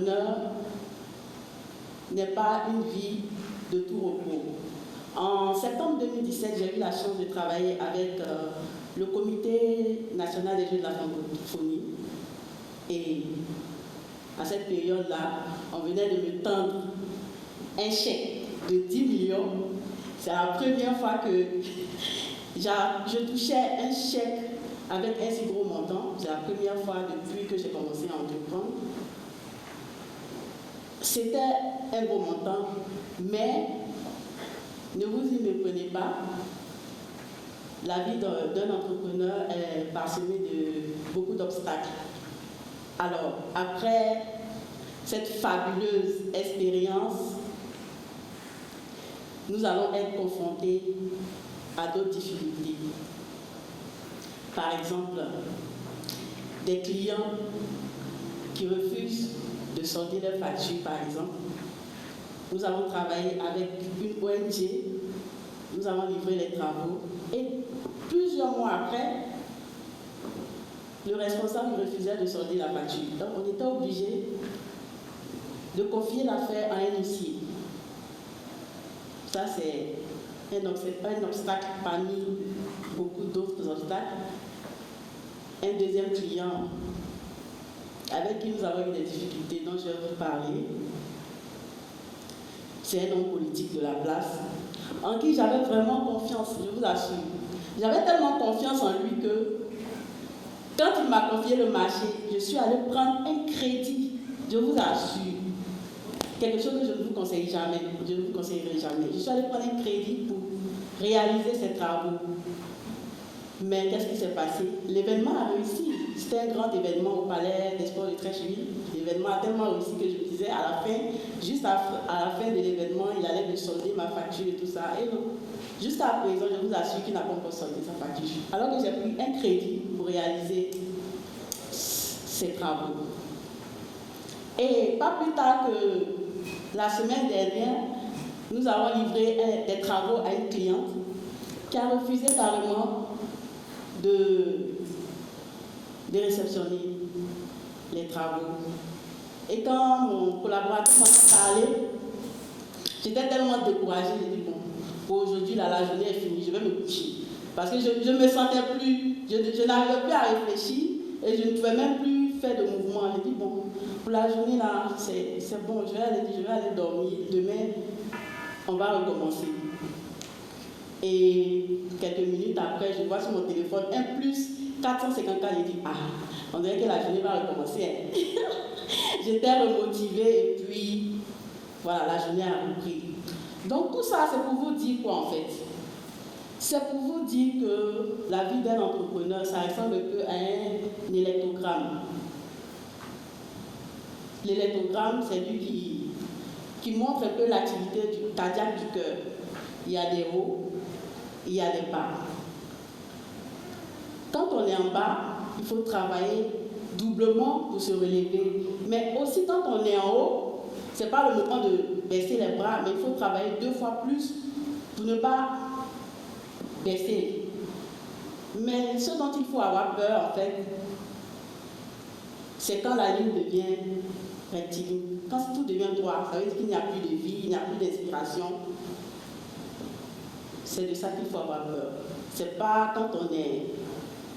d'entrepreneur n'est pas une vie de tout repos. En septembre 2017, j'ai eu la chance de travailler avec le Comité national des Jeux de la francophonie. Et à cette période-là, on venait de me tendre un chèque de 10 millions. C'est la première fois que je touchais un chèque avec un si gros montant. C'est la première fois depuis que j'ai commencé à entreprendre. C'était un gros montant, mais ne vous y méprenez pas. La vie d'un entrepreneur est parsemée de beaucoup d'obstacles. Alors, après cette fabuleuse expérience, nous allons être confrontés à d'autres difficultés. Par exemple, des clients qui refusent de solder leurs factures, par exemple. Nous avons travaillé avec une ONG, nous avons livré les travaux et plusieurs mois après, le responsable refusait de solder la facture. Donc on était obligé de confier l'affaire à un huissier. Ça c'est un obstacle parmi beaucoup d'autres obstacles. Un deuxième client avec qui nous avons eu des difficultés dont je vais vous parler, c'est un homme politique de la place, en qui j'avais vraiment confiance, je vous assure. J'avais tellement confiance en lui que, quand il m'a confié le marché, je suis allée prendre un crédit, je vous assure. Quelque chose que je ne vous conseille jamais, je ne vous conseillerai jamais. Je suis allée prendre un crédit pour réaliser ces travaux. Mais qu'est-ce qui s'est passé? L'événement a réussi. C'était un grand événement au Palais des Sports de Treichville. L'événement a tellement réussi que je me disais, à la fin, juste à la fin de l'événement, il allait me solder ma facture et tout ça. Et non, jusqu'à présent, je vous assure qu'il n'a pas encore soldé sa facture. Alors que j'ai pris un crédit pour réaliser ces travaux. Et pas plus tard que la semaine dernière, nous avons livré des travaux à une cliente qui a refusé carrément de réceptionner les travaux. Et quand mon collaborateur m'a parlé, j'étais tellement découragée, j'ai dit bon, pour aujourd'hui, la journée est finie, je vais me coucher. Parce que je ne me sentais plus, je n'arrivais plus à réfléchir et je ne pouvais même plus faire de mouvement. J'ai dit bon, pour la journée là, c'est bon, je vais aller dormir. Demain, on va recommencer. Et quelques minutes après, je vois sur mon téléphone un plus 454, j'ai dit, on dirait que la journée va recommencer. J'étais remotivée et puis, voilà, la journée a repris. Donc tout ça, c'est pour vous dire quoi en fait? C'est pour vous dire que la vie d'un entrepreneur, ça ressemble un peu à un électrogramme. L'électrogramme, c'est lui qui montre un peu l'activité cardiaque du cœur. Il y a des hauts, il y a des bas. Quand on est en bas, il faut travailler doublement pour se relever. Mais aussi quand on est en haut, ce n'est pas le moment de baisser les bras, mais il faut travailler 2 fois plus pour ne pas baisser. Mais ce dont il faut avoir peur, en fait, c'est quand la ligne devient rectiligne. Quand tout devient droit, ça veut dire qu'il n'y a plus de vie, il n'y a plus d'inspiration. C'est de ça qu'il faut avoir peur. Ce n'est pas quand on est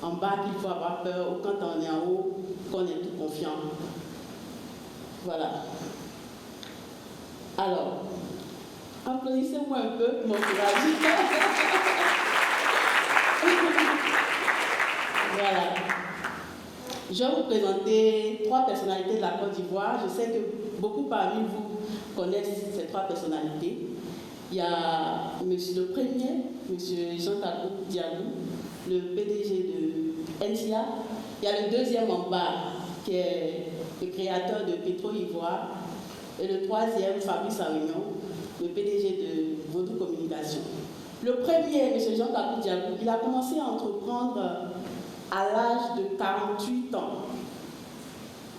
en bas qu'il faut avoir peur ou quand on est en haut qu'on est tout confiant. Voilà. Alors, applaudissez-moi un peu pour mon courage. Voilà. Je vais vous présenter 3 personnalités de la Côte d'Ivoire. Je sais que beaucoup parmi vous connaissent ces 3 personnalités. Il y a le premier, M. Jean-Kakou Diallo, le PDG de NCA. Il y a le deuxième en bas, qui est le créateur de Petro Ivoire. Et le troisième, Fabrice Arignon, le PDG de Vaudou Communication. Le premier, M. Jean-Kakou Diallo, il a commencé à entreprendre à l'âge de 48 ans.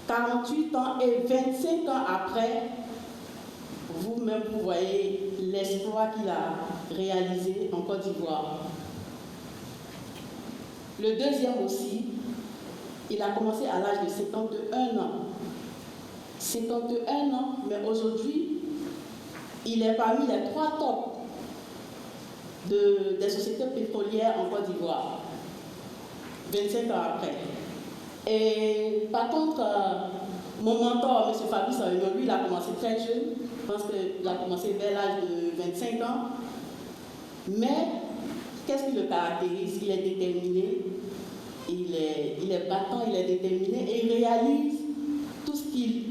48 ans et 25 ans après, vous-même, vous voyez l'exploit qu'il a réalisé en Côte d'Ivoire. Le deuxième aussi, il a commencé à l'âge de 51 ans. 51 ans, mais aujourd'hui, il est parmi les 3 tops des sociétés pétrolières en Côte d'Ivoire, 25 ans après. Et par contre, mon mentor, M. Fabrice Aurion, lui, il a commencé très jeune. Je pense qu'il a commencé vers l'âge de 25 ans. Mais qu'est-ce qui le caractérise? Il est déterminé, il est battant, il est déterminé et il réalise tout ce qu'il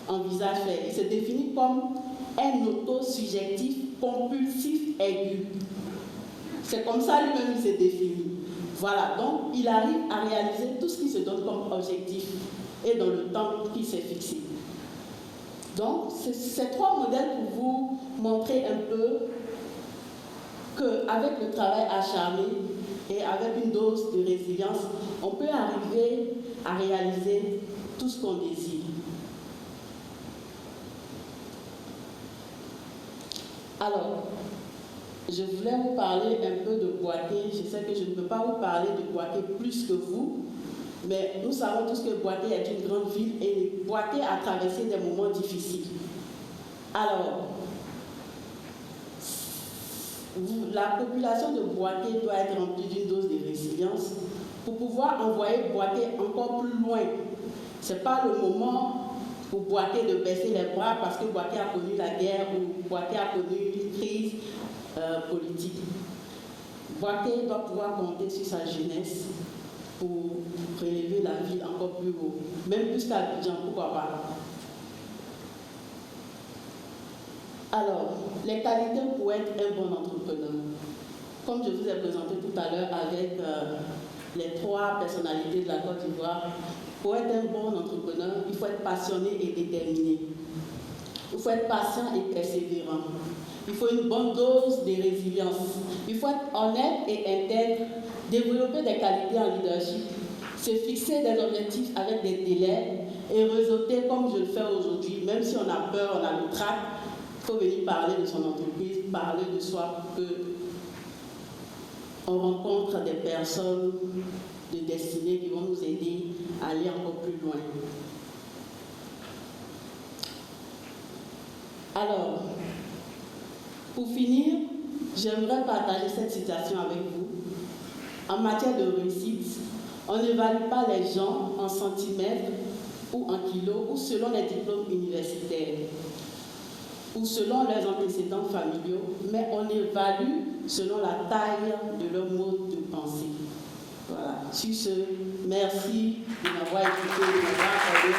envisage faire. Il se définit comme un auto-subjectif compulsif aigu. C'est comme ça lui-même il se définit. Voilà, donc il arrive à réaliser tout ce qu'il se donne comme objectif et dans le temps qu'il s'est fixé. Donc, c'est ces 3 modèles pour vous montrer un peu qu'avec le travail acharné et avec une dose de résilience, on peut arriver à réaliser tout ce qu'on désire. Alors, je voulais vous parler un peu de Boaké. Je sais que je ne peux pas vous parler de Boaké plus que vous, mais nous savons tous que Boaké est une grande ville et Boaké a traversé des moments difficiles. Alors, la population de Boaké doit être remplie d'une dose de résilience pour pouvoir envoyer Boaké encore plus loin. Ce n'est pas le moment pour Boaké de baisser les bras parce que Boaké a connu la guerre ou Boaké a connu une crise politique. Boaké doit pouvoir compter sur sa jeunesse pour prélever la ville encore plus haut, même plus qu'Abidjan, pourquoi pas. Alors, les qualités pour être un bon entrepreneur. Comme je vous ai présenté tout à l'heure avec les 3 personnalités de la Côte d'Ivoire, pour être un bon entrepreneur, il faut être passionné et déterminé. Il faut être patient et persévérant. Il faut une bonne dose de résilience. Il faut être honnête et intègre, développer des qualités en leadership, se fixer des objectifs avec des délais et réseauter comme je le fais aujourd'hui. Même si on a peur, on a le trac, il faut venir parler de son entreprise, parler de soi pour qu'on rencontre des personnes de destinée qui vont nous aider à aller encore plus loin. Alors, pour finir, j'aimerais partager cette citation avec vous. En matière de réussite, on n'évalue pas les gens en centimètres ou en kilos ou selon les diplômes universitaires ou selon leurs antécédents familiaux, mais on évalue selon la taille de leur mode de pensée. Voilà. Sur ce, merci de m'avoir écouté, de m'avoir accordé